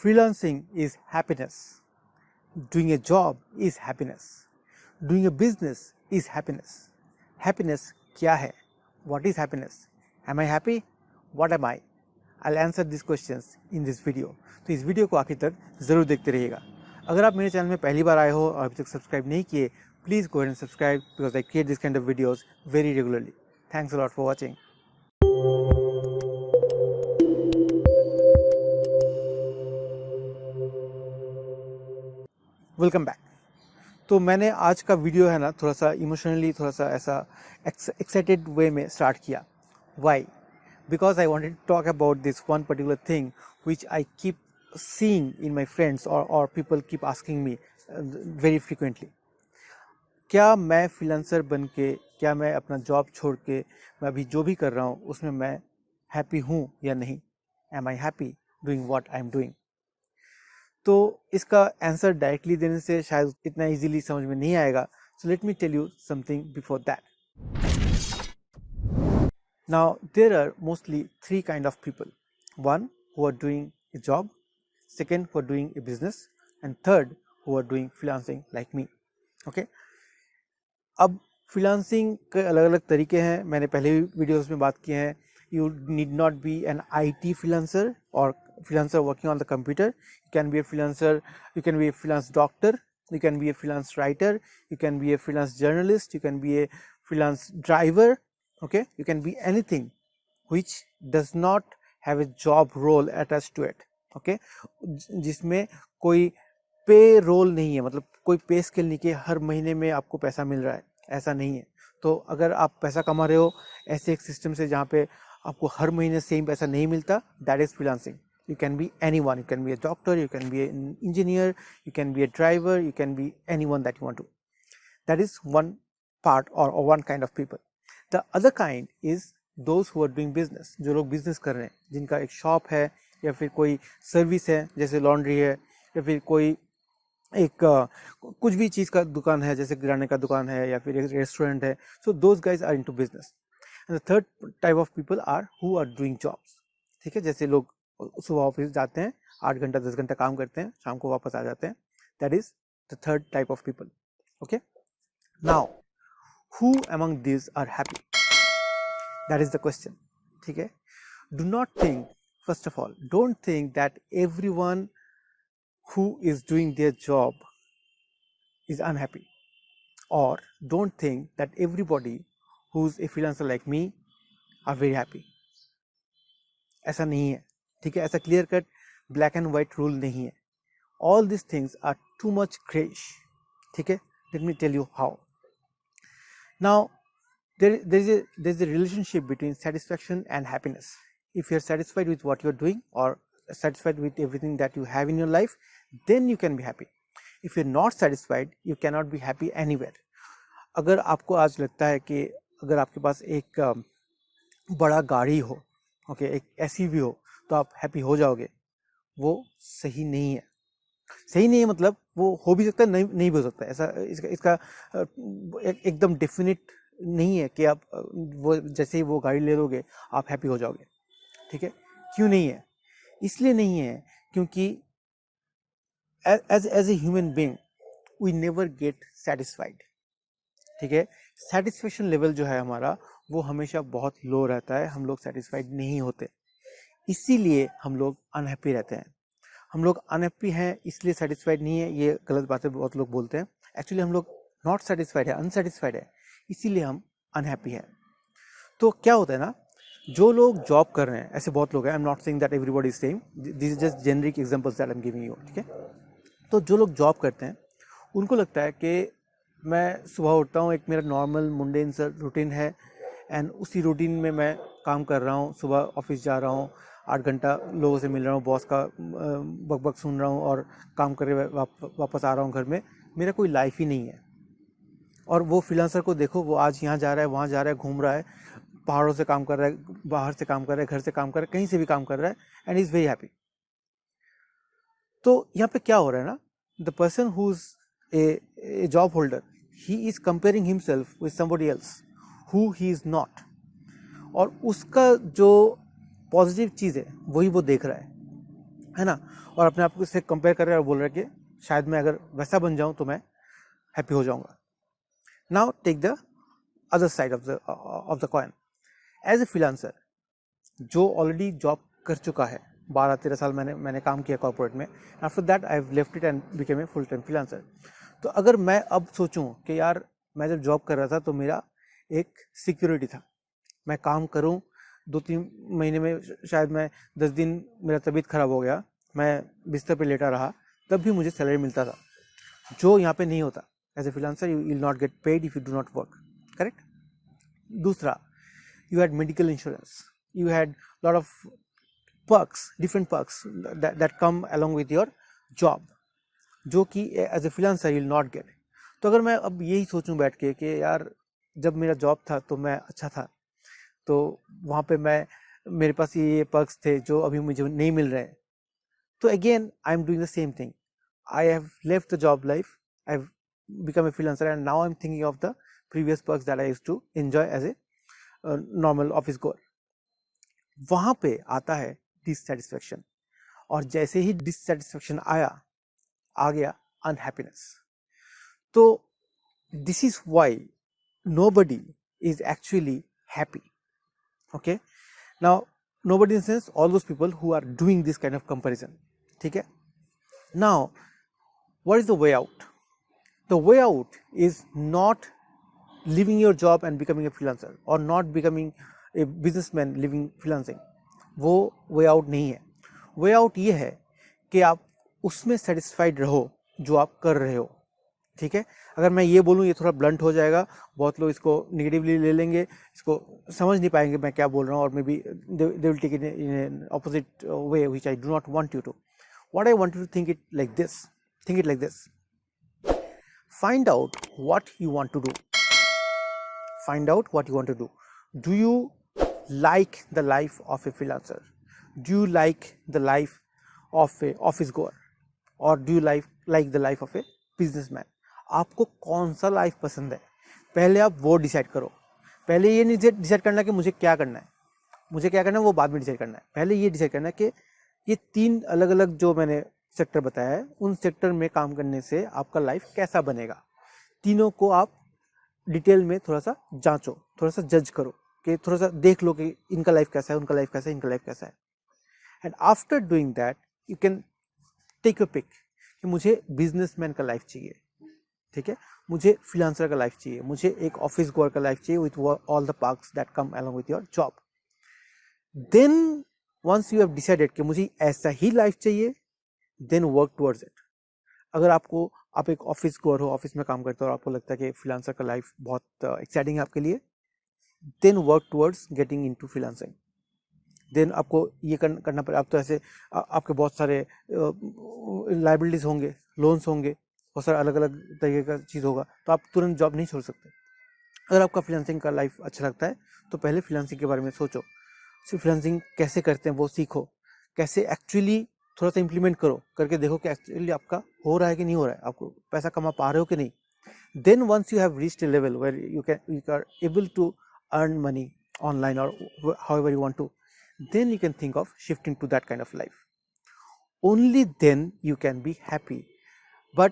Freelancing is happiness. Doing a job is happiness. Doing a business is happiness. Happiness क्या है? What is happiness? Am I happy? What am I? I'll answer these questions in this video. तो इस video को आखिर तक ज़रूर देखते रहिएगा. अगर आप मेरे चैनल में पहली बार आए हो और अभी तक सब्सक्राइब नहीं किए, please go ahead and subscribe because I create this kind of videos very regularly. Thanks a lot for watching. Welcome back. तो मैंने आज का वीडियो है ना थोड़ा सा इमोशनली थोड़ा सा ऐसा एक्साइटेड वे में स्टार्ट किया. Why? Because I wanted to talk about this one particular thing which I keep seeing in my friends और people keep asking me very frequently. क्या मैं फ्रीलांसर बन के, क्या मैं अपना जॉब छोड़ के मैं अभी जो भी कर रहा हूँ उसमें मैं हैप्पी हूँ या नहीं? Am I happy doing what I am doing? तो इसका आंसर डायरेक्टली देने से शायद इतना इजीली समझ में नहीं आएगा. So let me tell you something before that. Now there are mostly three kind of people. One who are doing a job, second who are doing a business, and third who are doing freelancing like me. Okay, अब freelancing के अलग अलग तरीके हैं. मैंने पहले भी videos में बात किए हैं. You need not be an IT freelancer or freelancer working on the computer. You can be a freelancer, you can be a freelance doctor, you can be a freelance writer, you can be a freelance journalist, you can be a freelance driver. Okay, you can be anything which does not have a job role attached to it. Okay, जिसमें कोई पे role नहीं है, मतलब कोई पे scale नहीं कि हर महीने में आपको पैसा मिल रहा है, ऐसा नहीं है. तो अगर आप पैसा कमा रहे हो ऐसे एक सिस्टम से जहाँ पे आपको हर महीने सेम पैसा नहीं मिलता, that is freelancing. You can be anyone, you can be a doctor, you can be an engineer, you can be a driver, you can be anyone that you want to. That is one part और one kind of people. The other kind is those who are doing business, जो लोग business कर रहे हैं, जिनका एक shop है या फिर कोई सर्विस है जैसे लॉन्ड्री है या फिर कोई एक कुछ भी चीज़ का दुकान है जैसे किराने का दुकान है या फिर एक रेस्टोरेंट है. So those guys are into business. And the third type of people are who are doing jobs. ठीक है, जैसे लोग सुबह ऑफिस जाते हैं, 8 घंटा 10 घंटा काम करते हैं, शाम को वापस आ जाते हैं. That is the third type of people. Okay, now who among this are happy? That is the question. ठीक है, do not think, first of all don't think that everyone who is doing their job is unhappy, or don't think that everybody who's a freelancer like me are very happy. ऐसा नहीं है. ठीक है, ऐसा clear cut black and white rule नहीं है. all these things are too much grayish. ठीक है, let me tell you how. now there's a relationship between satisfaction and happiness. if you're satisfied with what you're doing or satisfied with everything that you have in your life, then you can be happy. if you're not satisfied, you cannot be happy anywhere. अगर आपको आज लगता है कि अगर आपके पास एक बड़ा गाड़ी हो, ओके, एक एसयूवी हो, तो आप हैप्पी हो जाओगे, वो सही नहीं है. सही नहीं है मतलब वो हो भी सकता है, नहीं भी हो सकता है. ऐसा इसका एकदम डेफिनेट नहीं है कि आप वो जैसे ही वो गाड़ी ले लोगे आप हैप्पी हो जाओगे. ठीक है, क्यों नहीं है? इसलिए नहीं है क्योंकि as a human being we never get satisfied. ठीक है, सेटिस्फेक्शन लेवल जो है हमारा वो हमेशा बहुत लो रहता है. हम लोग सेटिस्फाइड नहीं होते, इसीलिए हम लोग अनहैप्पी रहते हैं. हम लोग अनहैप्पी हैं इसलिए सेटिस्फाइड नहीं है, ये गलत बातें बहुत लोग बोलते हैं. एक्चुअली हम लोग नॉट सेटिस्फाइड है, अनसेटिस्फाइड है, इसीलिए हम अनहैप्पी हैं. तो क्या होता है ना, जो लोग जॉब कर रहे हैं, ऐसे बहुत लोग हैं, I am not saying that everybody is same, this is just generic examples that I am giving you. ठीक है, तो जो लोग जॉब करते हैं उनको लगता है कि मैं सुबह उठता हूँ, एक मेरा नॉर्मल मुंडेन सा रूटीन है, एंड उसी रूटीन में मैं काम कर रहा हूँ. सुबह ऑफिस जा रहा हूँ, 8 घंटा लोगों से मिल रहा हूँ, बॉस का बकबक सुन रहा हूँ और काम करके वापस आ रहा हूँ घर में. मेरा कोई लाइफ ही नहीं है. और वो फ्रीलांसर को देखो, वो आज यहाँ जा रहा है, वहाँ जा रहा है, घूम रहा है, पहाड़ों से काम कर रहा है, बाहर से काम कर रहा है, घर से काम कर रहा है, कहीं से भी काम कर रहा है, एंड इज़ वेरी हैप्पी. तो यहाँ पे क्या हो रहा है ना, the person who is a job holder, he is comparing himself with somebody else who he is not. और उसका जो पॉजिटिव चीज़ है वही वो देख रहा है. है ना, और अपने आप को इससे कंपेयर कर रहे हैं और बोल रहे हैं कि शायद मैं अगर वैसा बन जाऊं तो मैं हैप्पी हो जाऊंगा. Now take the other side of the coin. As a freelancer जो ऑलरेडी जॉब कर चुका है, 12-13 साल मैंने काम किया कॉर्पोरेट में, after that I have left it and became a full time freelancer. तो अगर मैं अब सोचूं कि यार मैं जब जॉब कर रहा था तो मेरा एक सिक्योरिटी था, मैं काम करूं 2-3 महीने में शायद मैं 10 दिन मेरा तबीयत खराब हो गया, मैं बिस्तर पे लेटा रहा, तब भी मुझे सैलरी मिलता था, जो यहाँ पे नहीं होता. As a freelancer you will not get paid if you do not work. Correct. दूसरा, you had medical insurance, you had lot of perks, different perks that come along with your job, जो कि as a freelancer you will not get. तो अगर मैं अब यही सोचूं बैठ के कि यार जब मेरा जॉब था तो मैं अच्छा था, तो वहाँ पे मेरे पास ये पर्क्स थे जो अभी मुझे नहीं मिल रहे हैं, तो again I am doing the same thing. I have left the job life, I have become a freelancer and now I am thinking of the previous perks that I used to enjoy as a normal office goer. वहां पे आता है dissatisfaction, और जैसे ही dissatisfaction आ गया unhappiness. तो this is why nobody is actually happy. Okay, now nobody in sense all those people who are doing this kind of comparison. ठीक है. Now what is the way out? The way out is not leaving your job and becoming a freelancer or not becoming a businessman living freelancing. वो way out नहीं है. Way out ये है कि आप उसमें सेटिस्फाइड रहो जो आप कर रहे हो. ठीक है. अगर मैं ये बोलूँ, ये थोड़ा ब्लंट हो जाएगा, बहुत लोग इसको नेगेटिवली ले लेंगे, इसको समझ नहीं पाएंगे मैं क्या बोल रहा हूँ, और maybe they will take it in opposite way which I do not want you to. What I want you to think it like this. Think it like this. Find out what you want to do. Find out what you want to do. Do you like the life of a freelancer? Do you like the life of a office goer? Or do you like the life of a businessman? आपको कौन सा life पसंद है, पहले आप वो decide करो. पहले ये नहीं डिसाइड करना कि मुझे क्या करना है, मुझे क्या करना है वो बाद में डिसाइड करना है. पहले ये डिसाइड करना है कि ये 3 अलग अलग जो मैंने सेक्टर बताया है, उन सेक्टर में काम करने से आपका लाइफ कैसा बनेगा. तीनों को आप डिटेल में थोड़ा सा जांचो, थोड़ा सा जज करो, कि थोड़ा सा देख लो कि इनका लाइफ कैसा है, उनका लाइफ कैसा है, इनका लाइफ कैसा है. And after doing that you can take a pick कि मुझे बिजनेसमैन का लाइफ चाहिए. ठीक है. मुझे फ्रीलांसर का लाइफ चाहिए, मुझे एक ऑफिस गोअर का लाइफ चाहिए with all the perks that come along with your job. Then once you have decided कि मुझे ऐसा ही लाइफ चाहिए, देन वर्क टुवर्ड्स इट. अगर आप एक ऑफिस गोअर हो, ऑफिस में काम करते हो और आपको लगता है कि फ्रीलांसर का लाइफ बहुत एक्साइटिंग है आपके लिए, then work towards getting into freelancing. Then आपको ये करना पड़ेगा. आप तो ऐसे आपके बहुत सारे लाइबिलिटीज होंगे, लोन्स होंगे, बहुत सारा अलग अलग तरीके का चीज़ होगा, तो आप तुरंत जॉब नहीं छोड़ सकते. अगर आपका फ्रीलांसिंग का लाइफ अच्छा लगता है तो पहले फ्रीलांसिंग के बारे में सोचो, फ्रीलांसिंग कैसे करते हैं वो सीखो, कैसे एक्चुअली थोड़ा सा इंप्लीमेंट करो, करके देखो कि एक्चुअली आपका हो रहा है कि नहीं हो रहा है, आपको पैसा कमा पा रहे हो कि नहीं. Then once you have reached a level where you are able to earn money online और however you want to, then you can think of shifting to that kind of life. Only then you can be happy. But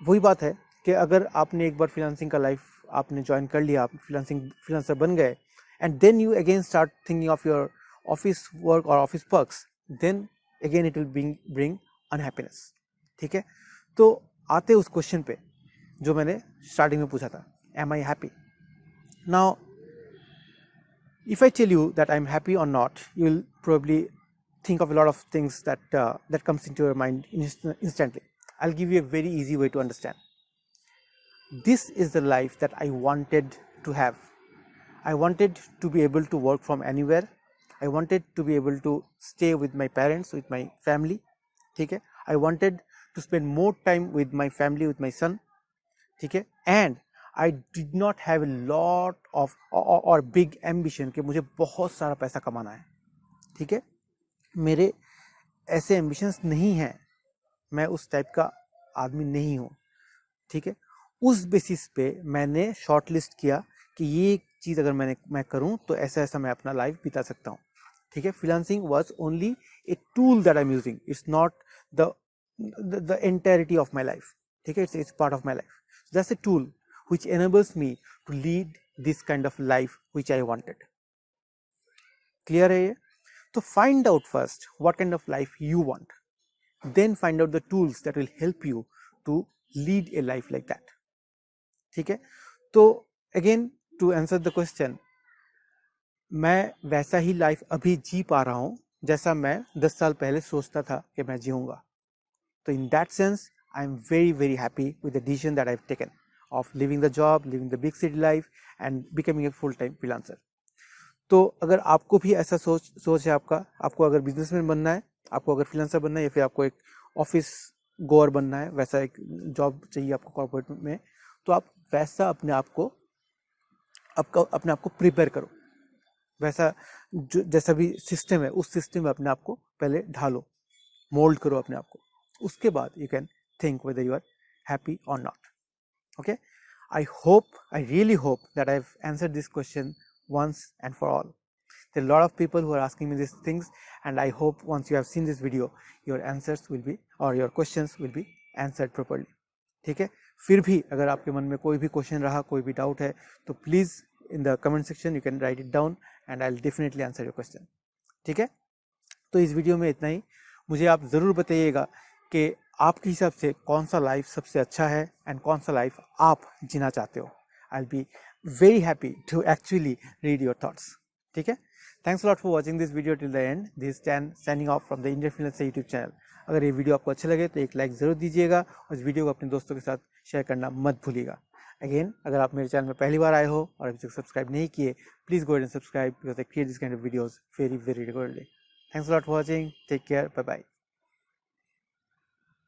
वही बात है कि अगर आपने एक बार freelancing का लाइफ आपने ज्वाइन कर लिया, आप फ्रीलांसर बन गए, and then you again start thinking of your office work or office perks, then again it will bring unhappiness. ठीक है. तो आते उस क्वेश्चन पे जो मैंने स्टार्टिंग में पूछा था, am I happy? Now if I tell you that I'm happy or not, you will probably think of a lot of things that comes into your mind instantly. I'll give you a very easy way to understand. This is the life that I wanted to have. I wanted to be able to work from anywhere. I wanted to be able to stay with my parents, with my family. ठीक है. I wanted to spend more time with my family, with my son. ठीक है. And I did not have a lot of or big ambition कि मुझे बहुत सारा पैसा कमाना है. ठीक है. मेरे ऐसे एम्बिशंस नहीं हैं, मैं उस टाइप का आदमी नहीं हूँ. ठीक है. उस बेसिस पे मैंने शॉर्ट लिस्ट किया कि ये चीज़ अगर मैं करूँ तो ऐसा ऐसा मैं अपना लाइफ बिता सकता हूँ. ठीक है, freelancing was only a tool that I am using, it's not the entirety of my life, ठीक है, it's part of my life, that's a tool which enables me to lead this kind of life which I wanted. Clear है ये? तो find out first what kind of life you want, then find out the tools that will help you to lead a life like that. ठीक है, तो again to answer the question, मैं वैसा ही life अभी जी पा रहा हूँ जैसा मैं 10 साल पहले सोचता था कि मैं जीऊँगा. तो in that sense I am very very happy with the decision that I've taken of leaving the job, living the big city life and becoming a full-time freelancer. तो अगर आपको भी ऐसा सोच है आपको अगर बिजनेसमैन बनना है, आपको अगर फ्रीलांसर बनना है या फिर आपको एक ऑफिस गोअर बनना है, वैसा एक जॉब चाहिए आपको कॉर्पोरेट में, तो आप वैसा अपने आप को प्रिपेयर करो, वैसा जैसा भी सिस्टम है उस सिस्टम में अपने आप को पहले ढालो, मोल्ड करो अपने आप को, उसके बाद you can think whether you are happy और not. Okay, I really hope that I've answered this question once and for all. There are a lot of people who are asking me these things, and I hope once you have seen this video, your answers will be, or your questions will be answered properly. ठीक है, फिर भी अगर आपके मन में कोई भी क्वेश्चन रहा, कोई भी डाउट है, तो please in the comment section you can write it down and I'll definitely answer your question. ठीक है, तो इस वीडियो में इतना ही. मुझे आप ज़रूर बताइएगा कि आपके हिसाब से कौन सा लाइफ सबसे अच्छा है एंड कौन सा लाइफ आप जीना चाहते हो. I will be very happy to actually read your thoughts. ठीक है, thanks lot for watching this video till the end. This Stan signing off from the Indian freelancer YouTube channel. अगर ये वीडियो आपको अच्छा लगे तो एक लाइक ज़रूर दीजिएगा और इस वीडियो को अपने दोस्तों के साथ शेयर करना मत भूलिएगा. अगेन, अगर आप मेरे चैनल में पहली बार आए हो और अभी तक सब्सक्राइब नहीं किए, please go and subscribe because I create this kind of videos very very regularly. Thanks lot for watching. Take care. Bye bye.